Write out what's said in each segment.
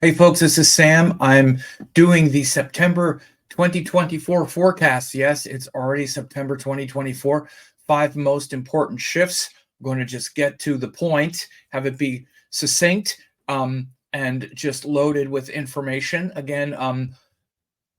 Hey folks, this is Sam. I'm doing the September 2024 forecast. Yes, it's already September 2024. 5 most important shifts. I'm going to just get to the point, have it be succinct, and just loaded with information. Again,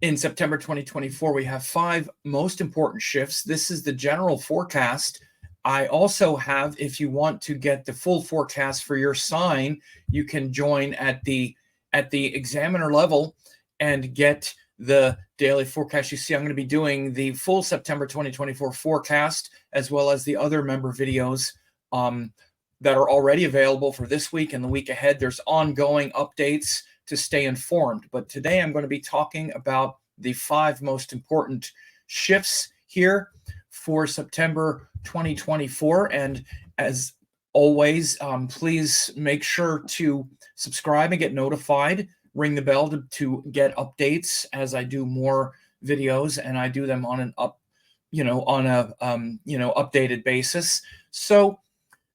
in September 2024, we have 5 most important shifts. This is the general forecast. I also have, if you want to get the full forecast for your sign, you can join at the examiner level and get the daily forecast. You see, I'm going to be doing the full September 2024 forecast, as well as the other member videos that are already available for this week and the week ahead. There's ongoing updates to stay informed. But today I'm going to be talking about the 5 most important shifts here for September 2024. And as always, please make sure to subscribe and get notified. Ring the bell to get updates as I do more videos, and I do them on an updated basis. So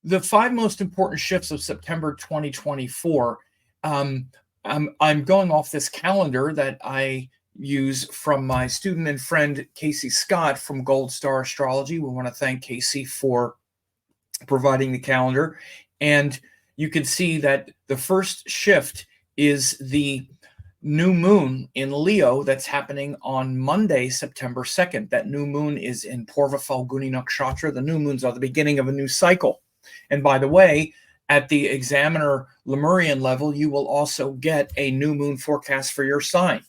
the 5 most important shifts of September 2024. I'm going off this calendar that I use from my student and friend Casey Scott from Gold Star Astrology. We want to thank Casey for providing the calendar. And you can see that the first shift is the new moon in Leo that's happening on Monday, September 2nd. That new moon is in Purva Falguni Nakshatra. The new moons are the beginning of a new cycle. And by the way, at the examiner Lemurian level, you will also get a new moon forecast for your sign.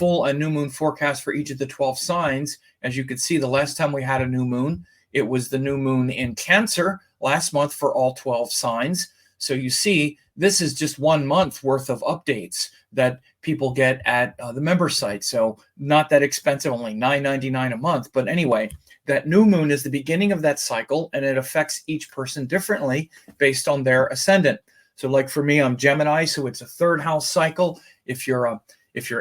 A new moon forecast for each of the 12 signs. As you can see, the last time we had a new moon, it was the new moon in Cancer last month for all 12 signs. So you see, this is just 1 month worth of updates that people get at the member site. So not that expensive, only $9.99 a month. But anyway, that new moon is the beginning of that cycle, and it affects each person differently based on their ascendant. So like for me, I'm Gemini, so it's a 3rd house cycle. If you're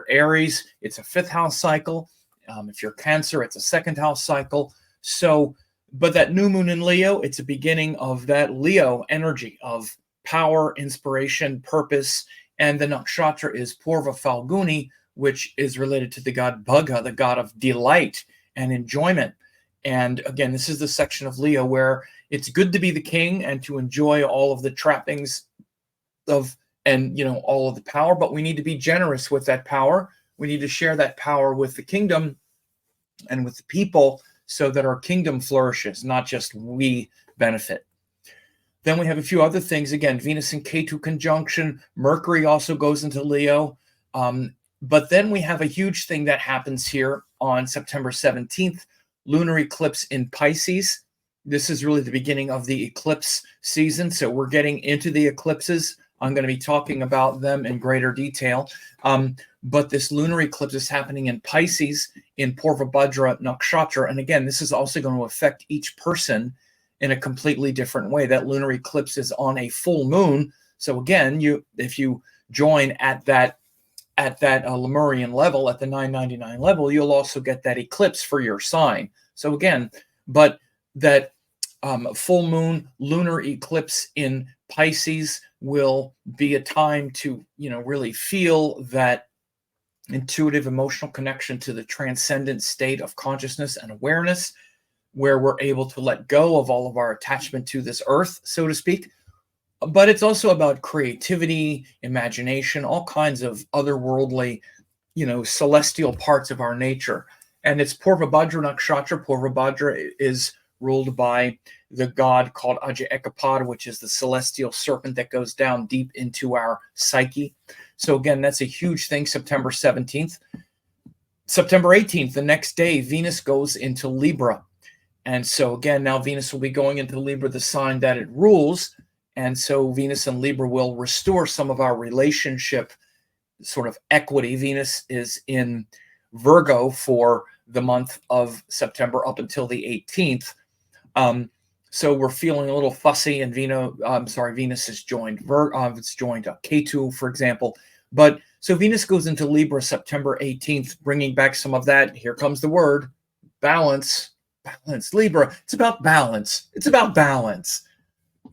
Aries, it's a 5th house cycle. If you're Cancer, it's a 2nd house cycle. So, but that new moon in Leo, it's a beginning of that Leo energy of power, inspiration, purpose. And the nakshatra is Purva Falguni, which is related to the god Bhaga, the god of delight and enjoyment. And again, this is the section of Leo where it's good to be the king and to enjoy all of the trappings of, and all of the power, but we need to be generous with that power. We need to share that power with the kingdom and with the people so that our kingdom flourishes, not just we benefit. Then we have a few other things. Again, Venus and Ketu conjunction. Mercury also goes into Leo. But then we have a huge thing that happens here on September 17th, lunar eclipse in Pisces. This is really the beginning of the eclipse season. So we're getting into the eclipses. I'm going to be talking about them in greater detail. But this lunar eclipse is happening in Pisces in Purva Bhadra Nakshatra. And again, this is also going to affect each person in a completely different way. That lunar eclipse is on a full moon. So again, if you join at that Lemurian level, at the 999 level, you'll also get that eclipse for your sign. So again, but that full moon lunar eclipse in Pisces will be a time to, really feel that intuitive emotional connection to the transcendent state of consciousness and awareness, where we're able to let go of all of our attachment to this earth, so to speak. But it's also about creativity, imagination, all kinds of otherworldly, celestial parts of our nature. And it's Purva Bhadra Nakshatra. Purva Bhadra is ruled by the god called Aja Ekapada, which is the celestial serpent that goes down deep into our psyche. So again, that's a huge thing, September 17th. September 18th, the next day, Venus goes into Libra. And so again, now Venus will be going into Libra, the sign that it rules. And so Venus and Libra will restore some of our relationship sort of equity. Venus is in Virgo for the month of September up until the 18th. So we're feeling a little fussy, and Venus has joined it's joined Ketu, for example. But so Venus goes into Libra September 18th, bringing back some of that. Here comes the word balance. Libra. It's about balance.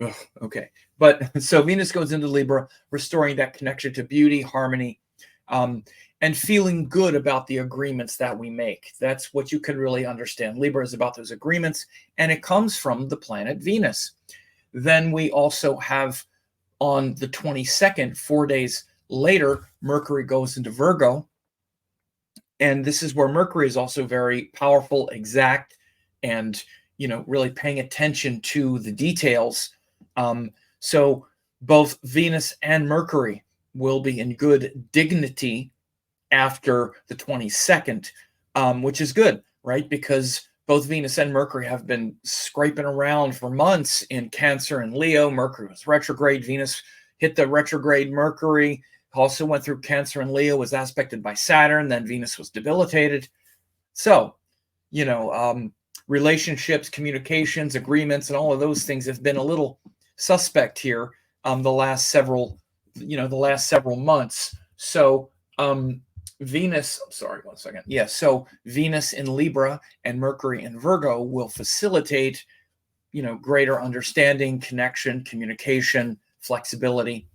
Ugh, okay. But so Venus goes into Libra, restoring that connection to beauty, harmony, and feeling good about the agreements that we make. That's what you can really understand. Libra is about those agreements, and it comes from the planet Venus. Then we also have on the 22nd, 4 days later, Mercury goes into Virgo. And this is where Mercury is also very powerful, exact, and, really paying attention to the details. So both Venus and Mercury will be in good dignity after the 22nd, which is good, right? Because both Venus and Mercury have been scraping around for months in Cancer and Leo. Mercury was retrograde. Venus hit the retrograde Mercury, also went through Cancer and Leo, was aspected by Saturn. Then Venus was debilitated. So, relationships, communications, agreements, and all of those things have been a little suspect here the last several months. So Venus, sorry, 1 second. Yeah, so Venus in Libra and Mercury in Virgo will facilitate, greater understanding, connection, communication, flexibility.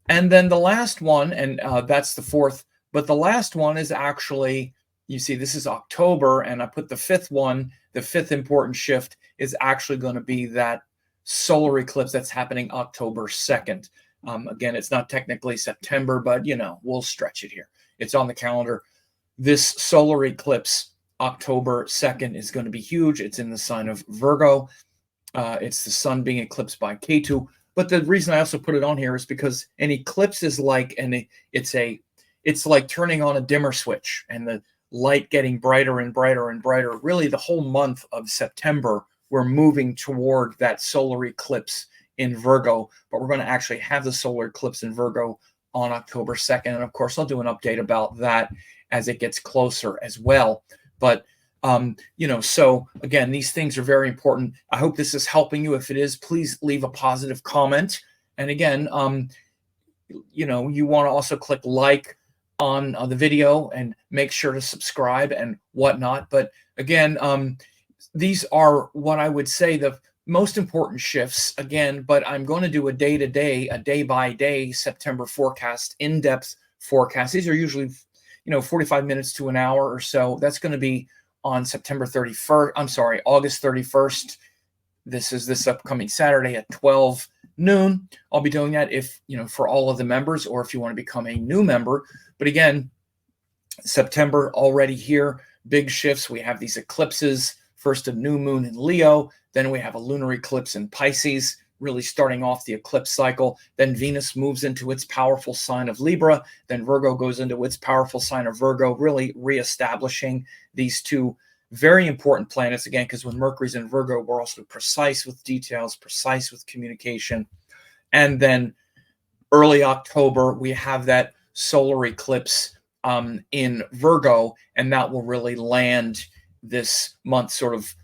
And then the last one, and that's the fourth, but the last one is actually, you see, this is October, and I put the fifth one, the fifth important shift is actually going to be that solar eclipse that's happening October 2nd. Again, it's not technically September, but, we'll stretch it here. It's on the calendar. This solar eclipse, October 2nd, is going to be huge. It's in the sign of Virgo. It's the sun being eclipsed by Ketu. But the reason I also put it on here is because an eclipse is like, it's like turning on a dimmer switch and the light getting brighter and brighter and brighter. Really, the whole month of September, we're moving toward that solar eclipse in Virgo, but we're going to actually have the solar eclipse in Virgo on October 2nd. And of course, I'll do an update about that as it gets closer as well. But, so again, these things are very important. I hope this is helping you. If it is, please leave a positive comment. And again, you want to also click like on the video and make sure to subscribe and whatnot. But again, these are what I would say the most important shifts again, but I'm going to do a day-to-day, a day-by-day September forecast, in-depth forecast. These are usually, 45 minutes to an hour or so. That's going to be on September 31st. I'm sorry, August 31st. This is this upcoming Saturday at 12 noon. I'll be doing that if, for all of the members, or if you want to become a new member. But again, September already here, big shifts. We have these eclipses, first a new moon in Leo, then we have a lunar eclipse in Pisces, really starting off the eclipse cycle. Then Venus moves into its powerful sign of Libra. Then Virgo goes into its powerful sign of Virgo, really reestablishing these two very important planets again, because when Mercury's in Virgo, we're also precise with details, precise with communication. And then early October, we have that solar eclipse in Virgo, and that will really land this month, sort of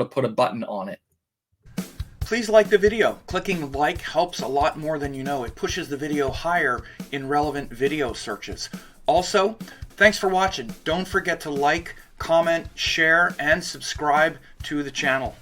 put a button on it. Please like the video. Clicking like helps a lot more than you know. It pushes the video higher in relevant video searches. Also, thanks for watching. Don't forget to like, comment, share, and subscribe to the channel.